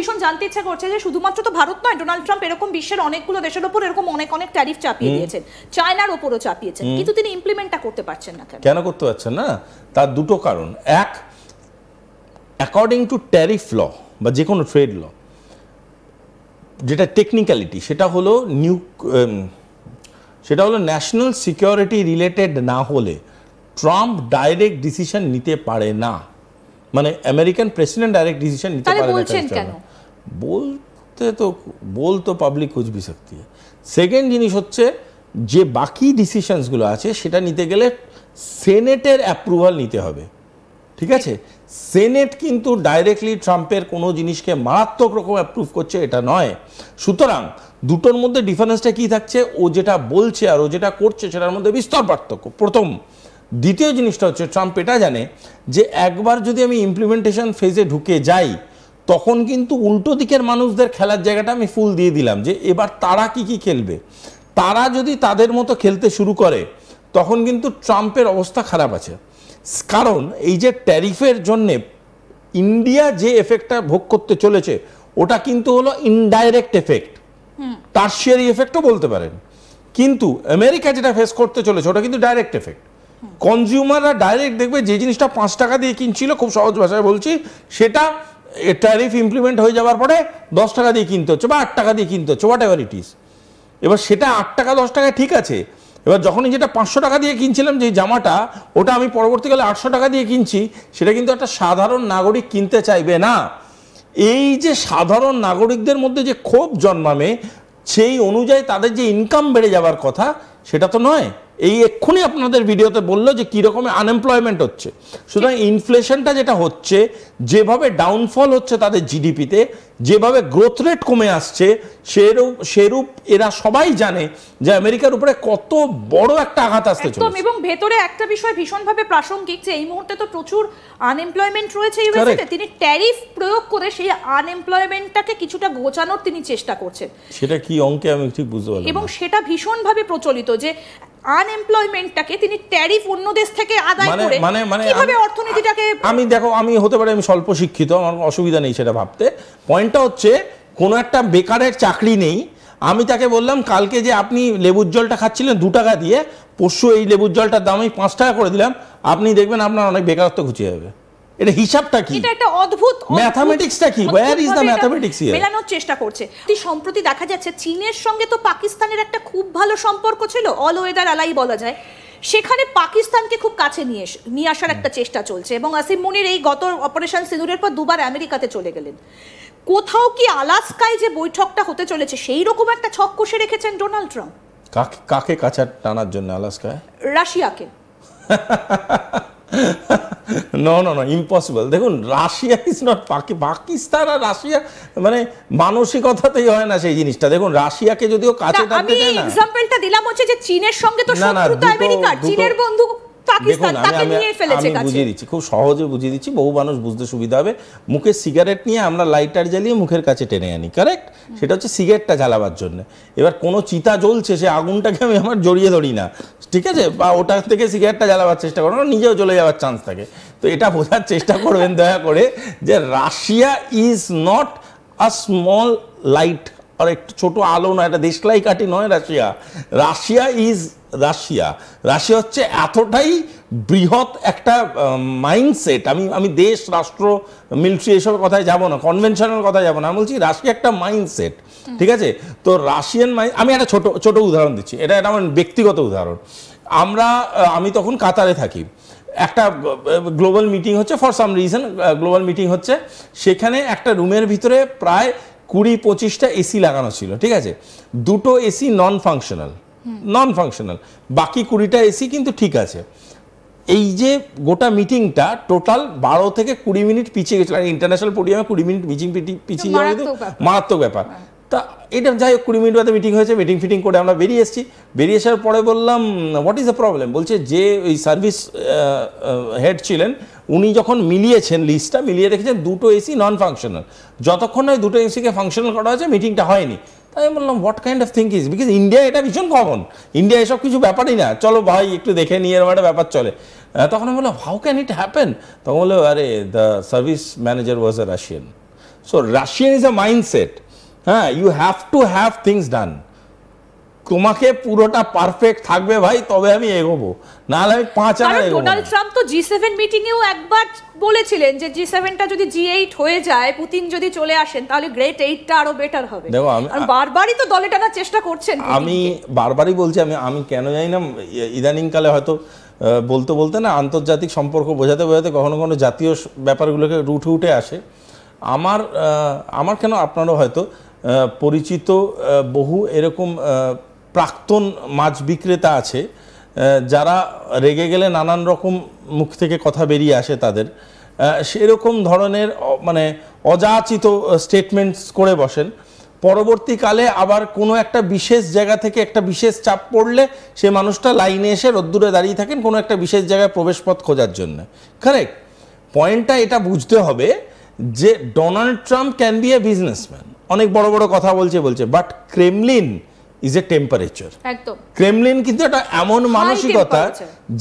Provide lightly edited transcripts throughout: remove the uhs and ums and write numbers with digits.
ভীষণ জানতে ইচ্ছা করছে যে শুধুমাত্র তো ভারত নয়, ডোনাল্ড ট্রাম্প এরকম বিশ্বের অনেকগুলো দেশের উপর এরকম অনেক ট্যারিফ চাপিয়ে দিয়েছেন, চায়নার উপরও চাপিয়েছেন, কিন্তু তিনি ইমপ্লিমেন্টটা করতে পারছেন না। কেন করতে পারছেন না? তার দুটো কারণ। এক, অ্যাকর্ডিং টু ট্যারিফ ল বা যে কোনো ট্রেড ল, যেটা টেকনিক্যালিটি সেটা হলো ন্যাশনাল সিকিউরিটি রিলেটেড না হলে ট্রাম্প ডাইরেক্ট ডিসিশন নিতে পারে না। মানে আমেরিকান প্রেসিডেন্ট ডাইরেক্ট ডিসিশন নিতে পারে না। बोल तो पब्लिक कुछ भी सकती है। সেকেন্ড জিনিস হচ্ছে যে বাকি ডিসিশনসগুলো আছে সেটা নিতে গেলে সেনেটের অ্যাপ্রুভাল নিতে হবে, ঠিক আছে? সেনেট কিন্তু ডাইরেক্টলি ট্রাম্পের কোনো জিনিসকে মারাত্মক রকম অ্যাপ্রুভ করছে এটা নয়। সুতরাং দুটোর মধ্যে ডিফারেন্সটা কি থাকছে? ও যেটা বলছে আর ও যেটা করছে সেটার মধ্যে বিস্তর পার্থক্য, প্রথম। দ্বিতীয় জিনিসটা হচ্ছে ট্রাম্প এটা জানে যে একবার যদি আমি ইমপ্লিমেন্টেশন ফেজে ঢুকে যাই তখন কিন্তু উল্টো দিকের মানুষদের খেলার জায়গাটা আমি ফুল দিয়ে দিলাম, যে এবার তারা কি খেলবে। তারা যদি তাদের মতো খেলতে শুরু করে তখন কিন্তু ট্রাম্পের অবস্থা খারাপ আছে। কারণ এই যে ট্যারিফের জন্যে ইন্ডিয়া যে এফেক্টটা ভোগ করতে চলেছে ওটা কিন্তু হলো ইনডাইরেক্ট এফেক্ট, টার্সিয়ারি এফেক্টও বলতে পারেন। কিন্তু আমেরিকা যেটা ফেস করতে চলেছে ওটা কিন্তু ডাইরেক্ট এফেক্ট। কনজিউমাররা ডাইরেক্ট দেখবে যে জিনিসটা 5 টাকা দিয়ে কিনছিল, খুব সহজ ভাষায় বলছি, সেটা ট্যারিফ ইমপ্লিমেন্ট হয়ে যাওয়ার পরে 10 টাকা দিয়ে কিনতে হচ্ছে বা 8 টাকা দিয়ে কিনতে হচ্ছে, হোয়াট এভার ইট ইজ। এবার সেটা 8 টাকা 10 টাকা ঠিক আছে, এবার যখনই যেটা 500 টাকা দিয়ে কিনছিলাম যে জামাটা, ওটা আমি পরবর্তীকালে 800 টাকা দিয়ে কিনছি, সেটা কিন্তু একটা সাধারণ নাগরিক কিনতে চাইবে না। এই যে সাধারণ নাগরিকদের মধ্যে যে ক্ষোভ জন্মাবে, সেই অনুযায়ী তাদের যে ইনকাম বেড়ে যাওয়ার কথা সেটা তো নয়। এই এক্ষুনি আপনাদের ভিডিওতে বললো যে কীরকম আনএমপ্লয়মেন্ট হচ্ছে। সুতরাং ইনফ্লেশনটা যেটা হচ্ছে, যেভাবে ডাউনফল হচ্ছে তাদের জিডিপিতে, যেভাবে গ্রোথ রেট কমে আসছে, সেরূপ এরা সবাই জানে যে আমেরিকার উপরে কত বড় একটা আঘাত আসতে চলেছে। এবং ভেতরে একটা বিষয় ভীষণভাবে প্রাসঙ্গিক, যে এই মুহূর্তে তো প্রচুর আনএমপ্লয়মেন্ট রয়েছে ইউএসএতে, তিনি ট্যারিফ প্রয়োগ করে সেই আনএমপ্লয়মেন্টটাকে কিছুটা গোছানোর তিনি চেষ্টা করছেন। সেটা কি অঙ্কে আমি ঠিক বুঝতে পারলাম। এবং সেটা ভীষণভাবে প্রচলিত যে আনএমপ্লয়মেন্টটাকে তিনি ট্যারিফ অন্য দেশ থেকে আদায় করে কিভাবে অর্থনীতিটাকে। আমি দেখো, আমি হতে পারে আমি স্বল্প শিক্ষিত, আমার অসুবিধা নেই সেটা ভাবতে। পয়েন্টটা হচ্ছে কোনো একটা বেকারের চাকরি নেই, আমি তাকে বললাম কালকে যে আপনি লেবুর জলটা খাচ্ছিলেন 2 টাকা দিয়ে, পরশু এই লেবুর জলটার দাম আমি 5 টাকা করে দিলাম, আপনি দেখবেন আপনার অনেক বেকারত্ব ঘুচিয়ে যাবে। এটা হিসাবটা কি? এটা একটা অদ্ভুত ম্যাথমেটিক্সটা কি? Where is the mathematics here? মেলানোর চেষ্টা করছে। সম্প্রতি দেখা যাচ্ছে চীনের সঙ্গে তো পাকিস্তানের একটা খুব ভালো সম্পর্ক ছিল, অল ওয়েদার আলাই বলা যায়, সেখানে পাকিস্তানকে খুব কাছে নিয়ে আসার একটা চেষ্টা চলছে। এবং আসিম মুনির এই গত অপারেশন সিঁদুরের পর 2বার আমেরিকাতে চলে গেলেন। কোথাও কি আলাস্কায় যে বৈঠকটা হতে চলেছে সেই রকম একটা ছক কষে রেখেছেন ডোনাল্ড ট্রাম্প? কাকে কাছে টানার জন্য আলাস্কায়? রাশিয়াকে। No no no, impossible. দেখুন, রাশিয়া ইজ নট পাকিস্তান আর রাশিয়া, মানে মানসিকতাতেই হয় না সেই জিনিসটা। দেখুন, রাশিয়াকে যদিও কাছে টানতে চায় না। আমি এক্সাম্পলটা দিলাম হচ্ছে যে চীনের সঙ্গে তো শত্রুতা আমেরিকার, চীনের বন্ধু পাকিস্তান, তাকে নিয়ে ফেলেছে কাছে। আমি বুঝিয়ে দিচ্ছি, খুব সহজে বুঝিয়ে দিচ্ছি, বহু মানুষ বুঝতে সুবিধা হবে। মুখে সিগারেট নিয়ে আমরা লাইটার জ্বালিয়ে মুখের কাছে টেনে আনি, কারেক্ট? সেটা হচ্ছে সিগারেটটা জ্বালাবার জন্য। এবার কোনো চিতা জ্বলছে, সে আগুনটাকে আমি আমার জড়িয়ে ধরি না, ঠিক আছে? বা ওটা থেকে সিগারেটটা জ্বালাবার চেষ্টা করো না, নিজেও চলে যাওয়ার চান্স থাকে। তো এটা বোঝার চেষ্টা করবেন দয়া করে যে Russia is not a small light, আর একটু ছোট আলো নয়, একটা দেশলাই কাঠি নয় Russia. Russia is Russia. Russia হচ্ছে এতটাই বৃহৎ একটা মাইন্ডসেট। আমি দেশ, রাষ্ট্র, মিলিটারি এসবের কথায় যাব না, কনভেনশনাল কথায় যাব না, আমি বলছি রাশিয়া একটা মাইন্ডসেট, ঠিক আছে? তো রাশিয়ান আমি একটা ছোট উদাহরণ দিচ্ছি, এটা আমার ব্যক্তিগত উদাহরণ। আমি তখন কাতারে থাকি, একটা গ্লোবাল মিটিং হচ্ছে, for some reason global meeting হচ্ছে। সেখানে একটা রুমের ভিতরে প্রায় 20-25টা এসি লাগানো ছিল, ঠিক আছে? 2টো এসি নন ফাংশনাল, বাকি 20টা এসি কিন্তু ঠিক আছে। এই যে গোটা মিটিংটা টোটাল 12 থেকে 20 মিনিট পিছিয়ে গেছিল। ইন্টারন্যাশনাল পোডিয়ামে 20 মিনিট পিছিয়ে যাওয়া কিন্তু মারাত্মক ব্যাপার। তা এটা যাই হোক, 20 মিনিট বাদে মিটিং হয়েছে, মিটিং করে আমরা বেরিয়ে এসেছি। বেরিয়ে আসার পরে বললাম হোয়াট ইজ দ্য প্রবলেম? বলছে যে ওই সার্ভিস হেড ছিলেন, উনি যখন মিলিয়েছেন লিস্টটা, মিলিয়ে দেখেছেন 2টো এসি নন ফাংশনাল। যতক্ষণ ওই 2টো এসিকে ফাংশনাল করা হয়েছে মিটিংটা হয়নি। তাই আমি বললাম what kind of thing is, because India এটা ভীষণ কমন, ইন্ডিয়া এসব কিছু ব্যাপারই না, চলো ভাই একটু দেখে নিয়ে এরকম একটা ব্যাপার চলে। তখন আমি বললাম হাউ ক্যান ইট হ্যাপেন? তখন বললো আরে the service manager was a Russian. So Russian is a mindset, হ্যাঁ, you have to have things done. তোমাকে পুরোটা পারফেক্ট থাকবে ভাই, তবে আমি এগোবো, নাহলে আমি 5 আনা এগোবো। ডোনাল্ড ট্রাম্প তো G7 মিটিং এও একবার বলেছিলেন যে G7টা যদি G8 হয়ে যায়, পুতিন যদি চলে আসেন, তাহলে গ্রেট 8টা আরো বেটার হবে। দেখো, আর বারবারই তো দলে টানার চেষ্টা করছেন। আমি বারবারই বলছি, আমি কেন জানি না ইদানিংকালে হয়তো বলতে বলতে না আন্তর্জাতিক সম্পর্ক বোঝাতে বোঝাতে কখনো কখনো জাতীয় ব্যাপারগুলোকে উঠে আসে। আমার কেন, আপনারও হয়তো পরিচিত বহু এরকম প্রাক্তন মাছ বিক্রেতা আছে যারা রেগে গেলে নানান রকম মুখ থেকে কথা বেরিয়ে আসে তাদের, সেরকম ধরনের মানে অযাচিত স্টেটমেন্টস করে বসেন। পরবর্তীকালে আবার কোনো একটা বিশেষ জায়গা থেকে একটা বিশেষ চাপ পড়লে সে মানুষটা লাইনে এসে রোদ্দুরে দাঁড়িয়ে থাকেন কোনো একটা বিশেষ জায়গায় প্রবেশপথ খোঁজার জন্য। কারেক্ট, পয়েন্টটা এটা বুঝতে হবে যে Donald Trump can B a businessman, অনেক বড় বড় কথা বলছে, but Kremlin is a temperature. একদম, ক্রেমলিন কিন্তু একটা এমন মানসিকতা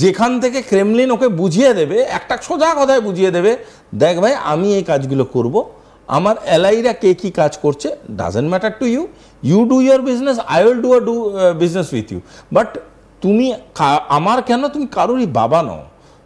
যেখান থেকে ক্রেমলিন ওকে বুঝিয়ে দেবে, একটা সোজা কথায় বুঝিয়ে দেবে, দেখ ভাই আমি এই কাজগুলো করব, আমার অ্যালাইরা কে কি কাজ করছে doesn't matter to you, you do your business, I will do business with you, but তুমি আমার কেন, তুমি কারোরই বাবা নও,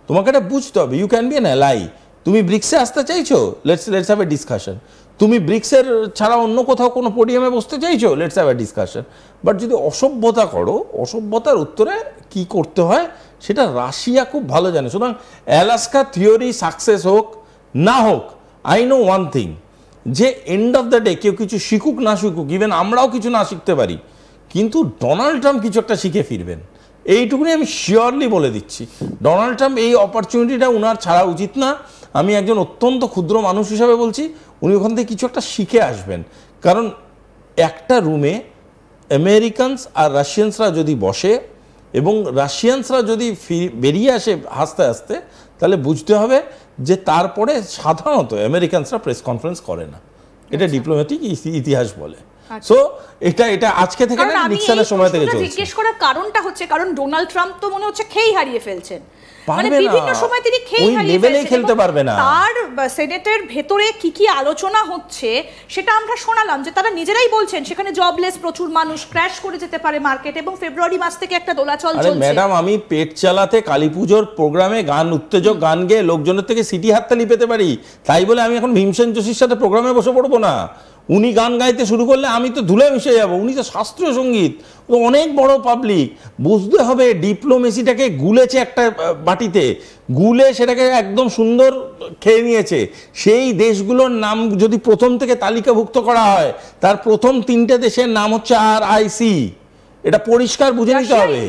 তোমাকে এটা বুঝতে হবে। You can be an ally. তুমি ব্রিক্সে আসতে চাইছো, লেটস হ্যাভ এ ডিসকাশন। তুমি ব্রিক্সের ছাড়া অন্য কোথাও কোনো পোডিয়ামে বসতে চাইছো, let's have a discussion. But যদি অসভ্যতা করো, অসভ্যতার উত্তরে কি করতে হয় সেটা রাশিয়া খুব ভালো জানে। সুতরাং অ্যালাস্কা থিওরি সাকসেস হোক না হোক, আই নো ওয়ান থিং, যে এন্ড অফ দ্য ডে কেউ কিছু শিখুক না শিখুক, ইভেন আমরাও কিছু না শিখতে পারি, কিন্তু ডোনাল্ড ট্রাম্প কিছু একটা শিখে ফিরবেন, এইটুকুনি আমি শিওরলি বলে দিচ্ছি। ডোনাল্ড ট্রাম্প এই অপরচুনিটিটা উনার ছাড়া উচিত না। আমি একজন অত্যন্ত ক্ষুদ্র মানুষ হিসাবে বলছি, উনি ওখান থেকে কিছু একটা শিখে আসবেন। কারণ একটা রুমে আমেরিকানস আর রাশিয়ানসরা যদি বসে এবং রাশিয়ানসরা যদি বেরিয়ে আসে হাসতে হাসতে, তাহলে বুঝতে হবে যে তারপরে সাধারণত আমেরিকানসরা প্রেস কনফারেন্স করে না, এটা ডিপ্লোম্যাটিক ইতিহাস বলে। সো এটা আজকে থেকে না, নিক্সনের সময় থেকে চলছে। জিজ্ঞেস করার কারণটা হচ্ছে কারণ ডোনাল্ড ট্রাম্প তো মনে হচ্ছে খেই হারিয়ে ফেলছেন, মানে বিভিন্ন সময় তিনি খেই হারিয়ে ফেলছেন, খেলতে পারবে না। তার সেনেটের ভেতরে কি কি আলোচনা হচ্ছে সেটা আমরা শোনালাম, যে তারা নিজেরাই বলছেন সেখানে জবলেস প্রচুর মানুষ, ক্র্যাশ করে যেতে পারে মার্কেট, এবং ফেব্রুয়ারি মাস থেকে একটা দোলাচল চলছে। ম্যাডাম, আমি পেট চালাতে কালীপুজোর প্রোগ্রামে উত্তেজক গান গেয়ে লোকজনের থেকে সিটি হাততালি পেতে পারি, তাই বলে আমি এখন ভীমসেন যোশীর সাথে প্রোগ্রামে বসে পড়বো না। উনি গান গাইতে শুরু করলে আমি তো ধুলে মিশে যাব, উনি তো শাস্ত্রীয় সঙ্গীত, অনেক বড় পাবলিক। বুঝতে হবে ডিপ্লোমেসিটাকে গুলেছে একটা বাটিতে, গুলে সেটাকে একদম সুন্দর খেয়ে নিয়েছে। সেই দেশগুলোর নাম যদি প্রথম থেকে তালিকাভুক্ত করা হয়, তার প্রথম 3টে দেশের নাম হচ্ছে RIC, এটা পরিষ্কার বুঝে নিতে হবে।